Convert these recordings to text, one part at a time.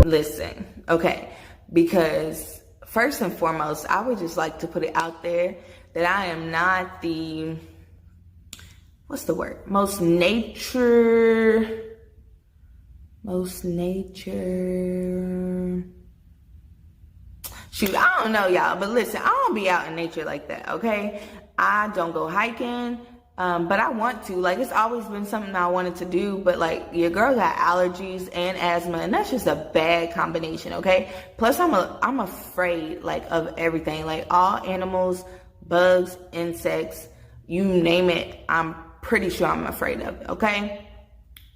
Listen, okay, because first and foremost, I would just like to put it out there that I am not the, what's the word? Most nature. Shoot, I don't know, y'all, but listen, I don't be out in nature like that, okay? I don't go hiking, but I want to. Like, it's always been something I wanted to do, but like, your girl got allergies and asthma, and that's just a bad combination, okay? Plus, I'm afraid, like, of everything. Like, all animals, bugs, insects, you name it, I'm pretty sure I'm afraid of it, okay?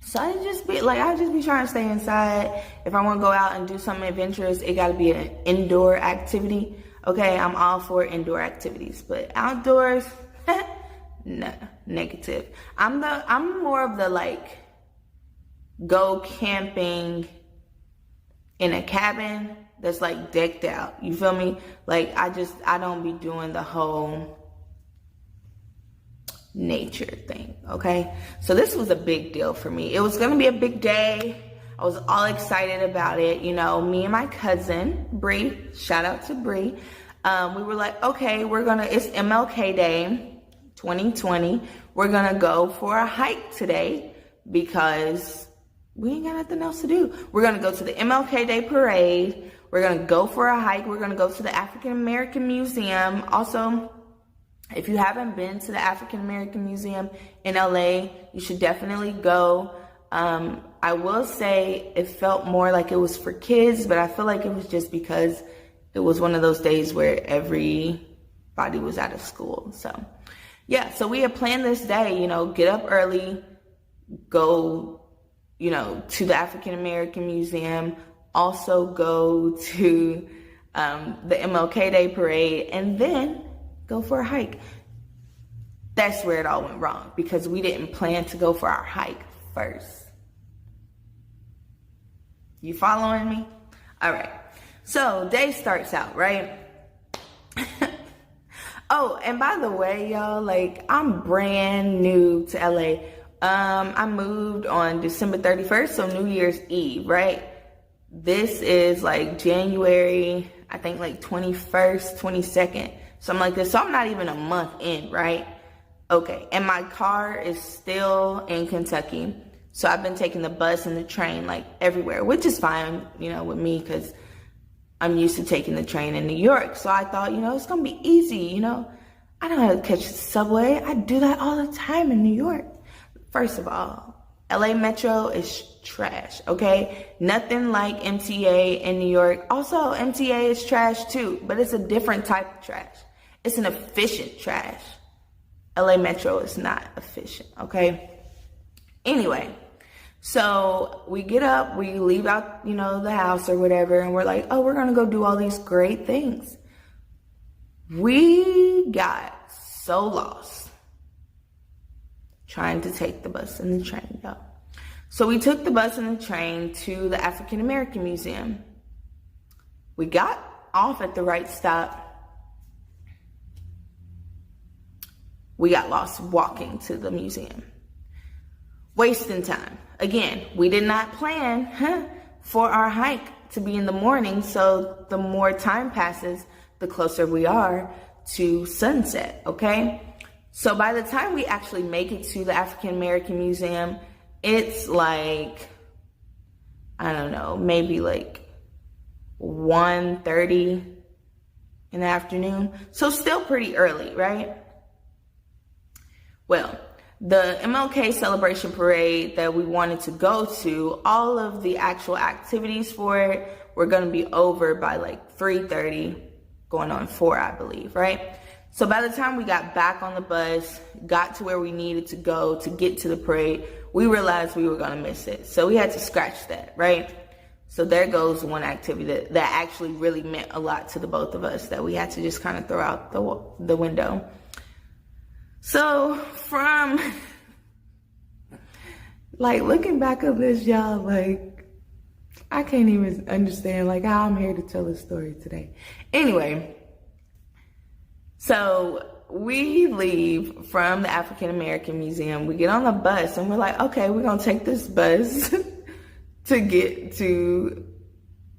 So I just be trying to stay inside. If I want to go out and do something adventurous, it got to be an indoor activity. Okay, I'm all for indoor activities, but outdoors, no, negative. I'm more of the like go camping in a cabin that's like decked out. You feel me? Like I don't be doing the whole nature thing, okay? So this was a big deal for me. It was gonna be a big day. I was all excited about it. You know, me and my cousin, Bree, shout out to Bree. We were like, okay, it's MLK Day 2020. We're gonna go for a hike today because we ain't got nothing else to do. We're gonna go to the MLK Day parade. We're gonna go for a hike. We're gonna go to the African American Museum. Also, if you haven't been to the African American Museum in LA, you should definitely go. I will say it felt more like it was for kids, but I feel like it was just because it was one of those days where everybody was out of school. So yeah, so we had planned this day, you know, get up early, go, you know, to the African American Museum, also go to the MLK Day parade, and then go for a hike. That's where it all went wrong, because we didn't plan to go for our hike first. You following me? All right. So day starts out, right? Oh, and by the way, y'all, like, I'm brand new to LA. I moved on December 31st, so New Year's Eve, right? This is like January, I think like 21st, 22nd. Something like this. So I'm not even a month in, right? Okay. And my car is still in Kentucky. So I've been taking the bus and the train like everywhere, which is fine, you know, with me because I'm used to taking the train in New York. So I thought, you know, it's going to be easy, you know. I know how to catch the subway. I do that all the time in New York. First of all, LA Metro is trash, okay? Nothing like MTA in New York. Also, MTA is trash too, but it's a different type of trash. It's an efficient trash. LA Metro is not efficient, okay? Anyway, so we get up, we leave out, you know, the house or whatever, and we're like, oh, we're gonna go do all these great things. We got so lost trying to take the bus and the train, y'all. So we took the bus and the train to the African American Museum. We got off at the right stop. We got lost walking to the museum. Wasting time. Again, we did not plan for our hike to be in the morning, so the more time passes, the closer we are to sunset, okay? So by the time we actually make it to the African American Museum, it's like, I don't know, maybe like 1:30 in the afternoon. So still pretty early, right? Well, the MLK celebration parade that we wanted to go to, all of the actual activities for it were going to be over by like 3:30, going on 4, I believe, right? So by the time we got back on the bus, got to where we needed to go to get to the parade, we realized we were going to miss it. So we had to scratch that, right? So there goes one activity that actually really meant a lot to the both of us that we had to just kind of throw out the window. So from, like, looking back on this, y'all, like, I can't even understand, like, how I'm here to tell this story today. Anyway, so we leave from the African American Museum. We get on the bus, and we're like, okay, we're going to take this bus to get to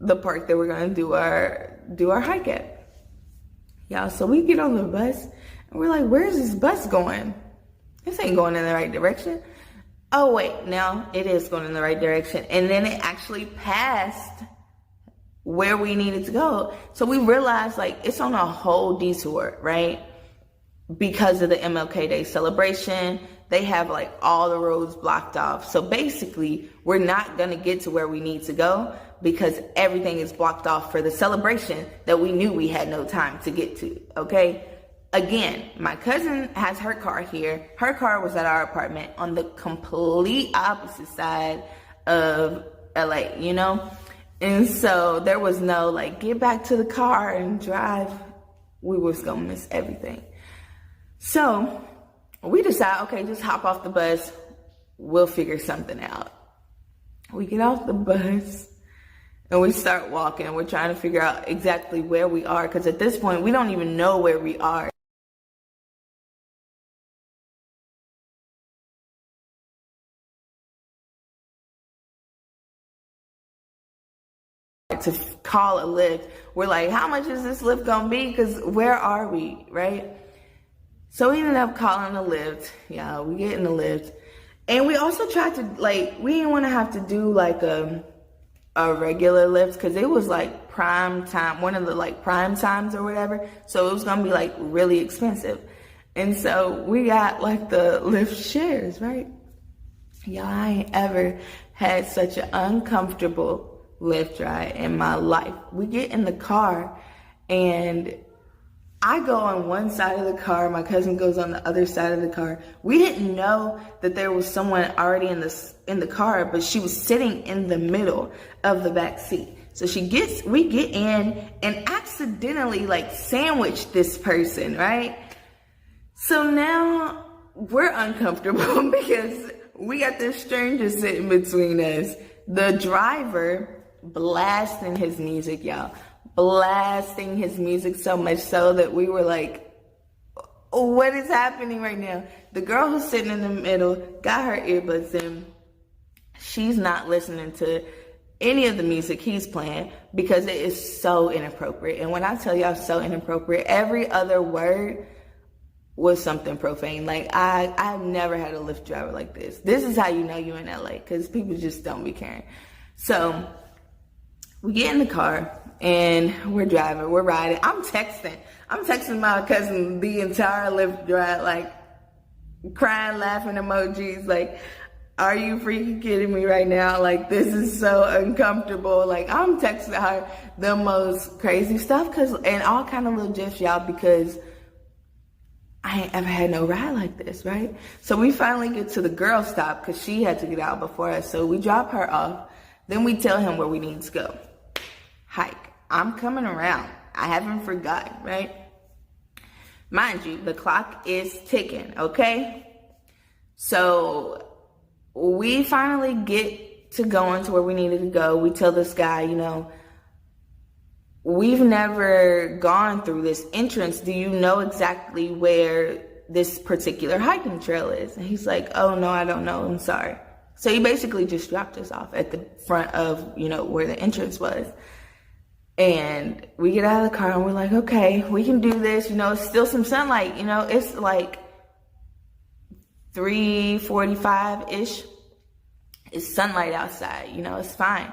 the park that we're gonna do our hike at. Y'all, so we get on the bus and we're like, where's this bus going? This ain't going in the right direction. Oh wait, now it is going in the right direction. And then it actually passed where we needed to go. So we realized like it's on a whole detour, right? Because of the MLK Day celebration, they have like all the roads blocked off. So basically, we're not gonna get to where we need to go because everything is blocked off for the celebration that we knew we had no time to get to, okay? Again, my cousin has her car here. Her car was at our apartment on the complete opposite side of LA, you know? And so there was no like, get back to the car and drive. We was gonna miss everything. So we decide, okay, just hop off the bus. We'll figure something out. We get off the bus and we start walking. We're trying to figure out exactly where we are because at this point, we don't even know where we are. To call a Lyft, we're like, how much is this Lyft gonna be? Because where are we, right? So we ended up calling a Lyft. Yeah, we get in the Lyft. And we also tried to, like, we didn't want to have to do like a regular Lyft because it was like prime time, one of the like prime times or whatever. So it was gonna be like really expensive. And so we got like the Lyft shares, right? Y'all, I ain't ever had such an uncomfortable Lyft ride in my life. We get in the car and I go on one side of the car, my cousin goes on the other side of the car. We didn't know that there was someone already in the car, but she was sitting in the middle of the back seat. So we get in and accidentally like sandwich this person, right? So now we're uncomfortable because we got this stranger sitting between us. The driver blasting his music, y'all. Blasting his music so much so that we were like, what is happening right now? The girl who's sitting in the middle got her earbuds in. She's not listening to any of the music he's playing because it is so inappropriate. And when I tell y'all so inappropriate, every other word was something profane. Like I've never had a Lyft driver like this. This is how you know you're in LA because people just don't be caring. So we get in the car and we're driving, we're riding. I'm texting my cousin the entire Lyft drive, like crying, laughing emojis, like, are you freaking kidding me right now? Like, this is so uncomfortable. Like, I'm texting her the most crazy stuff and all kind of little gifs, y'all, because I ain't ever had no ride like this, right? So we finally get to the girl stop because she had to get out before us. So we drop her off. Then we tell him where we need to go. Hike. I'm coming around. I haven't forgotten, right? Mind you, the clock is ticking, okay? So we finally get to going to where we needed to go. We tell this guy, you know, we've never gone through this entrance. Do you know exactly where this particular hiking trail is? And he's like, oh no, I don't know. I'm sorry. So he basically just dropped us off at the front of, you know, where the entrance was. And we get out of the car and we're like, okay, we can do this. You know, it's still some sunlight. You know, it's like 3:45-ish. It's sunlight outside. You know, it's fine.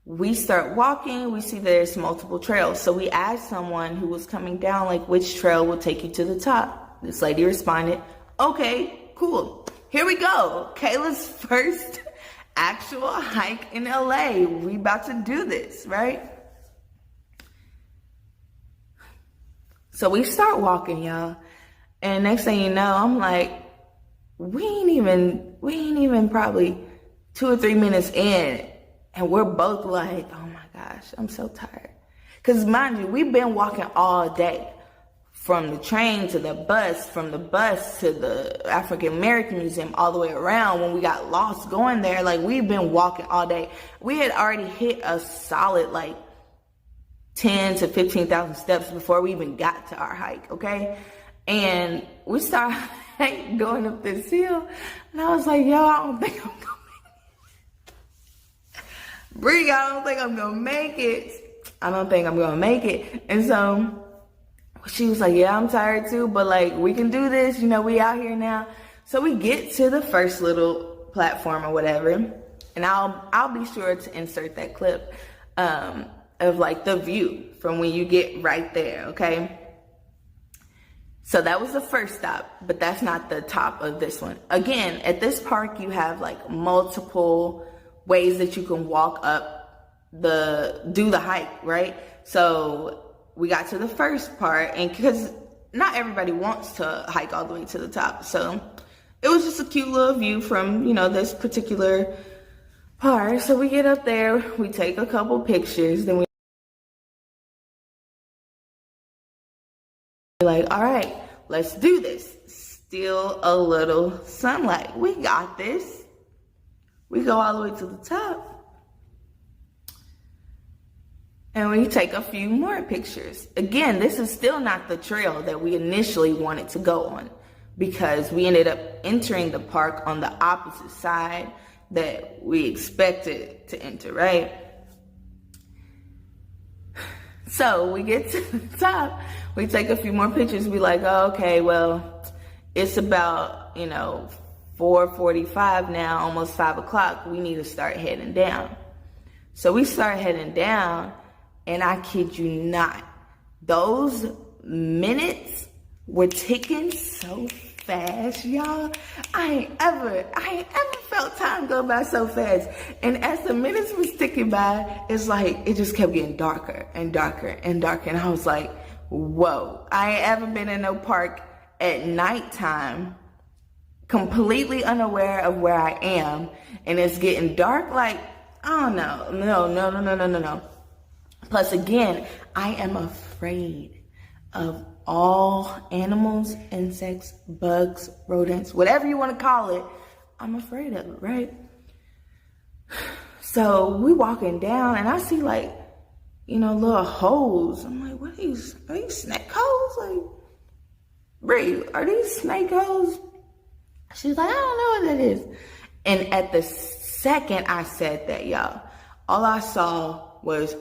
We start walking. We see there's multiple trails. So we asked someone who was coming down, like, which trail will take you to the top? This lady responded, okay, cool. Here we go. Kayla's first actual hike in LA. We about to do this, right? So we start walking, y'all. And next thing you know, I'm like, we ain't even probably 2 or 3 minutes in. And we're both like, oh my gosh, I'm so tired. Because mind you, we've been walking all day. From the train to the bus, from the bus to the African American Museum, all the way around. When we got lost going there, like, we've been walking all day. We had already hit a solid like 10 to 15,000 steps before we even got to our hike, okay? And we started going up this hill, and I was like, yo, I don't think I'm going. Bree, I don't think I'm gonna make it. I don't think I'm gonna make it. And so she was like, yeah, I'm tired too, but like, we can do this, you know, we out here now. So we get to the first little platform or whatever, and I'll be sure to insert that clip of like the view from when you get right there, okay? So that was the first stop, but that's not the top of this one. Again, at this park, you have like multiple ways that you can walk up do the hike, right? So we got to the first part, and because not everybody wants to hike all the way to the top, so it was just a cute little view from, you know, this particular part. So we get up there, we take a couple pictures, then we like, all right, let's do this. Still a little sunlight. We got this. We go all the way to the top. And we take a few more pictures. Again, this is still not the trail that we initially wanted to go on, because we ended up entering the park on the opposite side that we expected to enter, right? So we get to the top, we take a few more pictures, we like, oh, okay, well, it's about, you know, 4:45 now, almost 5 o'clock, we need to start heading down. So we start heading down, and I kid you not, those minutes were ticking so fast, y'all. I ain't ever felt time go by so fast. And as the minutes was ticking by, it's like it just kept getting darker and darker and darker. And I was like, whoa, I ain't ever been in no park at nighttime, completely unaware of where I am, and it's getting dark. Like, oh no. Plus, again, I am afraid of all animals, insects, bugs, rodents, whatever you want to call it. I'm afraid of it, right? So we walking down, and I see like, you know, little holes. I'm like, what are these snake holes? Like, Bree, are these snake holes? She's like, I don't know what that is. And at the second I said that, y'all, all I saw was,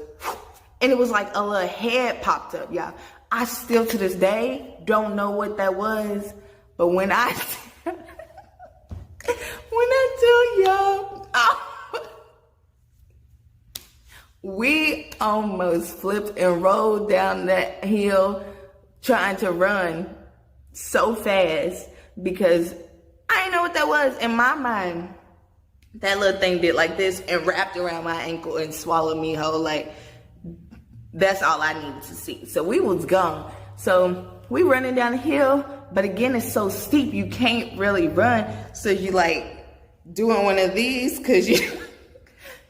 and it was like a little head popped up, y'all. I still to this day don't know what that was, but when I tell y'all, we almost flipped and rolled down that hill trying to run so fast because I didn't know what that was. In my mind, that little thing did like this and wrapped around my ankle and swallowed me whole. Like, that's all I needed to see. So we was gone. So we running down the hill, but again, it's so steep, you can't really run. So you like doing one of these because you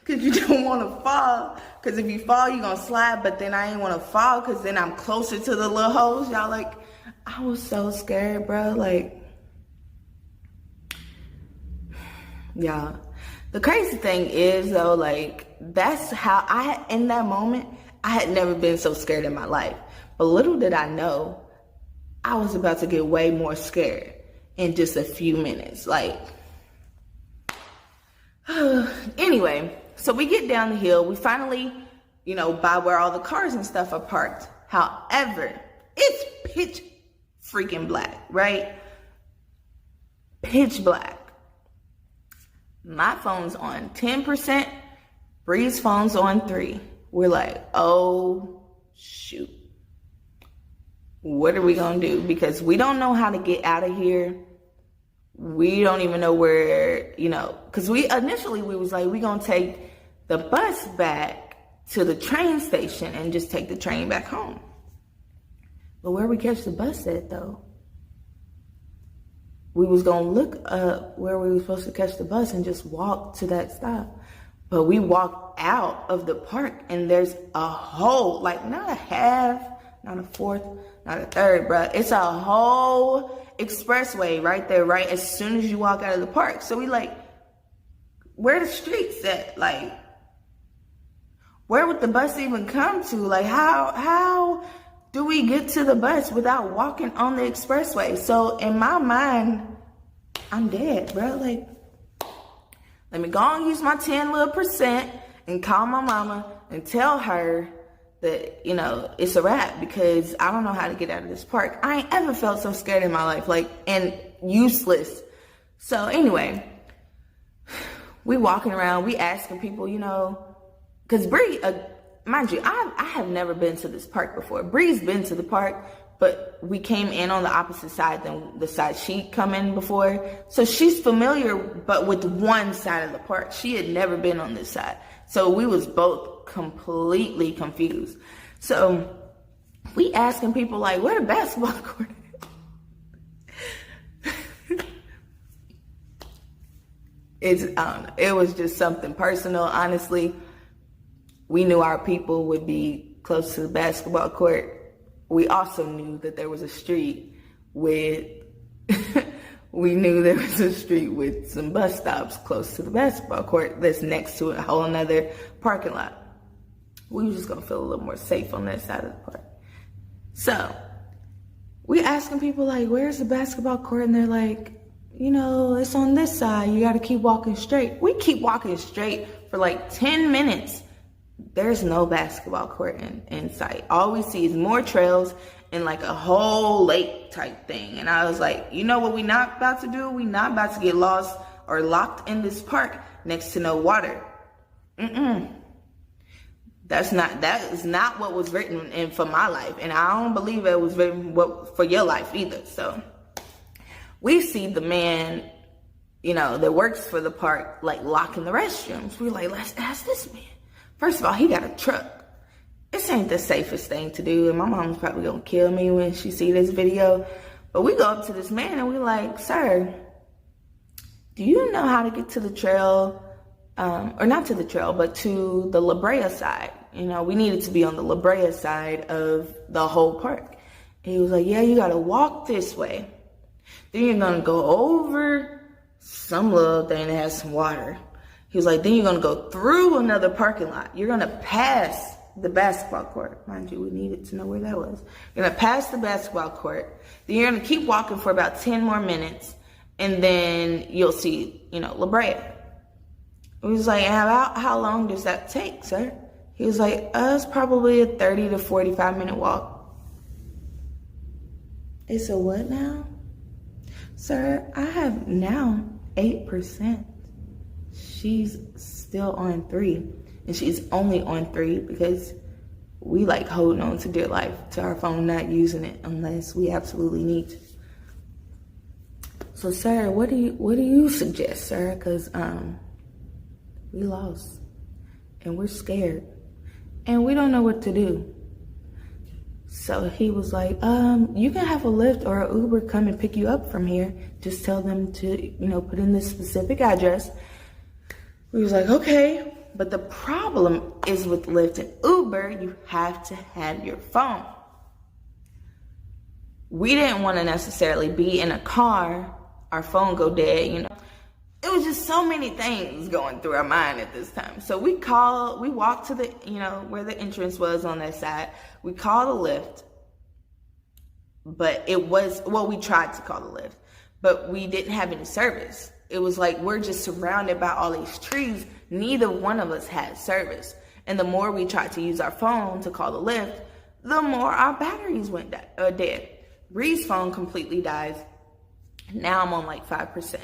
don't want to fall. Because if you fall, you're going to slide. But then I ain't want to fall because then I'm closer to the little holes. Y'all, like, I was so scared, bro. Like, yeah. The crazy thing is, though, like, that's how in that moment, I had never been so scared in my life. But little did I know, I was about to get way more scared in just a few minutes. Like, anyway, so we get down the hill. We finally, you know, by where all the cars and stuff are parked. However, it's pitch freaking black, right? Pitch black. My phone's on 10%. Bree's phone's on 3%. We're like, oh, shoot. What are we going to do? Because we don't know how to get out of here. We don't even know where, you know, because we was like, we're going to take the bus back to the train station and just take the train back home. But where we catch the bus at, though? We was going to look up where we were supposed to catch the bus and just walk to that stop. But we walked out of the park and there's a whole, like not a half, not a fourth, not a third, bruh. It's a whole expressway right there, right as soon as you walk out of the park. So we like, where the streets at? Like, where would the bus even come to? Like, how do we get to the bus without walking on the expressway? So in my mind, I'm dead, bro. Like, let me go and use my 10% and call my mama and tell her that, you know, it's a wrap because I don't know how to get out of this park. I ain't ever felt so scared in my life, like, and useless. So anyway, we walking around, we asking people, you know, because Bree, mind you, I have never been to this park before. Bree's been to the park, but we came in on the opposite side than the side she'd come in before. So she's familiar, but with one side of the park. She had never been on this side. So we was both completely confused. So we asking people like, where the basketball court is? It was just something personal, honestly. We knew our people would be close to the basketball court. We also knew that there was a street with, we knew there was a street with some bus stops close to the basketball court that's next to a whole nother parking lot. We were just gonna feel a little more safe on that side of the park. So we asking people like, where's the basketball court? And they're like, you know, it's on this side. You gotta keep walking straight. We keep walking straight for like 10 minutes. There's no basketball court in sight. All we see is more trails and like a whole lake type thing. And I was like, you know what we not about to do? We not about to get lost or locked in this park next to no water. That is not what was written in for my life. And I don't believe it was written for your life either. So we see the man, you know, that works for the park, like locking the restrooms. We're like, let's ask this man. First of all, he got a truck. This ain't the safest thing to do, and my mom's probably gonna kill me when she see this video. But we go up to this man and we're like, sir, do you know how to get to the trail, or not to the trail, but to the La Brea side? You know, we needed to be on the La Brea side of the whole park. And he was like, yeah, you gotta walk this way. Then you're gonna go over some little thing that has some water. He was like, then you're going to go through another parking lot. You're going to pass the basketball court. Mind you, we needed to know where that was. You're going to pass the basketball court. Then you're going to keep walking for about 10 more minutes. And then you'll see, you know, La Brea. We was like, how long does that take, sir? He was like, it's probably a 30 to 45 minute walk. It's a what now? Sir, I have now 8%. She's still on 3, and she's only on 3 because we like holding on to dear life to our phone, not using it unless we absolutely need to. So, sir, what do you suggest, sir? Because we lost, and we're scared, and we don't know what to do. So he was like, you can have a Lyft or an Uber come and pick you up from here. Just tell them to, you know, put in this specific address. We was like, okay, but the problem is with Lyft and Uber, you have to have your phone. We didn't want to necessarily be in a car, our phone go dead, you know. It was just so many things going through our mind at this time. So we walked to the, you know, where the entrance was on that side. We called a Lyft, but we tried to call the Lyft, but we didn't have any service. It was like we're just surrounded by all these trees. Neither one of us had service. And the more we tried to use our phone to call the Lyft, the more our batteries went dead. Bree's phone completely dies. Now I'm on like 5%.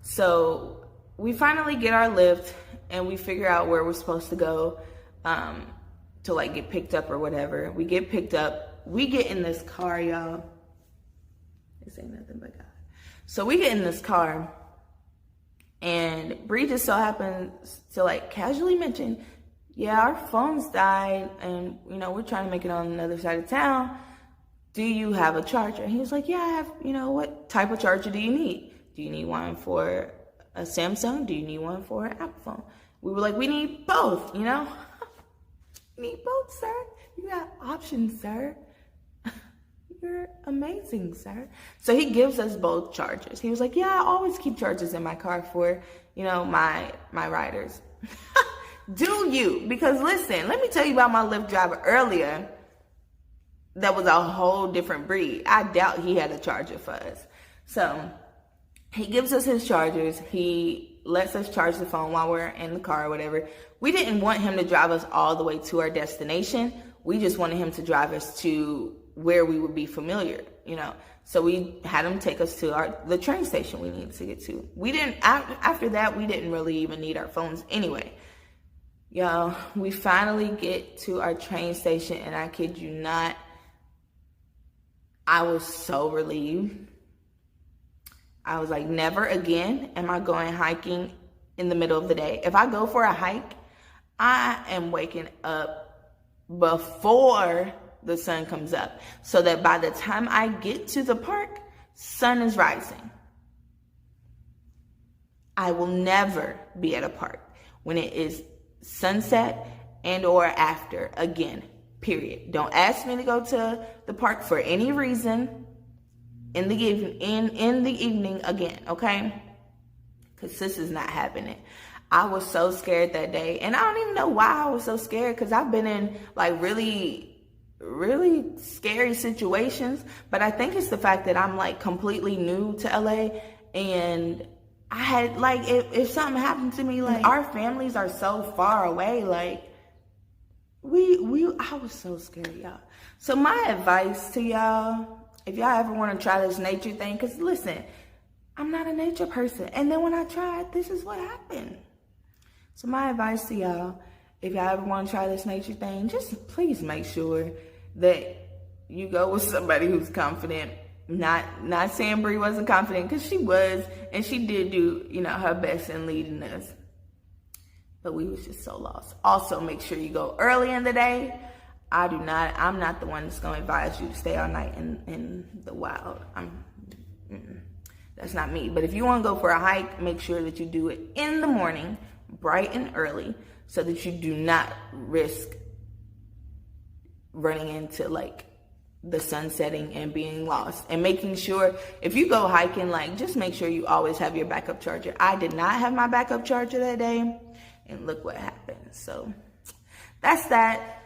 So we finally get our Lyft and we figure out where we're supposed to go to like get picked up or whatever. We get picked up. We get in this car, y'all. This ain't nothing but God. So we get in this car, and Bree just so happens to like casually mention, yeah, our phones died, and you know, we're trying to make it on another side of town. Do you have a charger? And he was like, yeah, I have, you know, what type of charger do you need? Do you need one for a Samsung? Do you need one for an Apple phone? We were like, we need both, you know? You need both, sir. You got options, sir. You're amazing, sir. So he gives us both chargers. He was like, yeah, I always keep chargers in my car for, you know, my riders. Do you? Because listen, let me tell you about my Lyft driver earlier. That was a whole different breed. I doubt he had a charger for us. So he gives us his chargers. He he lets us charge the phone while we're in the car or whatever. We didn't want him to drive us all the way to our destination. We just wanted him to drive us to where we would be familiar, you know. So we had him take us to the train station we needed to get to. We didn't, after that, we didn't really even need our phones anyway. Y'all, we finally get to our train station, and I kid you not, I was so relieved. I was like, never again am I going hiking in the middle of the day. If I go for a hike, I am waking up before the sun comes up, so that by the time I get to the park, sun is rising. I will never be at a park when it is sunset and or after again, period. Don't ask me to go to the park for any reason in the evening again, okay? Because this is not happening. I was so scared that day, and I don't even know why I was so scared, because I've been in like really scary situations, but I think it's the fact that I'm like completely new to LA, and I had like, if something happened to me, like our families are so far away, like I was so scared, y'all. So my advice to y'all, if y'all ever want to try this nature thing, because listen, I'm not a nature person, and then when I tried, this is what happened. So my advice to y'all, if y'all ever want to try this nature thing, just please make sure that you go with somebody who's confident. Not saying Bree wasn't confident, because she was, and she did do, you know, her best in leading us. But we was just so lost. Also, make sure you go early in the day. I'm not the one that's going to advise you to stay all night in the wild. That's not me. But if you want to go for a hike, make sure that you do it in the morning, bright and early, so that you do not risk running into like the sun setting and being lost. And making sure, if you go hiking, like just make sure you always have your backup charger. I did not have my backup charger that day, and look what happened. So that's that.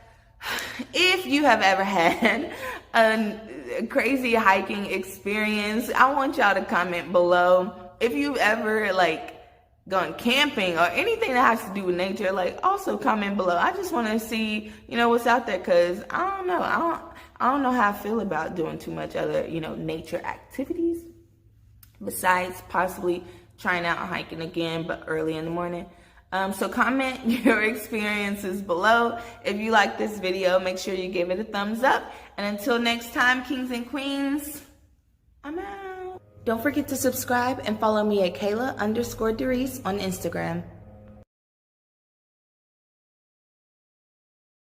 If you have ever had a crazy hiking experience, I want y'all to comment below. If you've ever like gone camping or anything that has to do with nature, like also comment below. I just want to see, you know, what's out there, because I don't know. I don't know how I feel about doing too much other, you know, nature activities besides possibly trying out hiking again, but early in the morning. So comment your experiences below. If you like this video, make sure you give it a thumbs up. And until next time, kings and queens, I'm out. Don't forget to subscribe and follow me at Kayla_Darice on Instagram.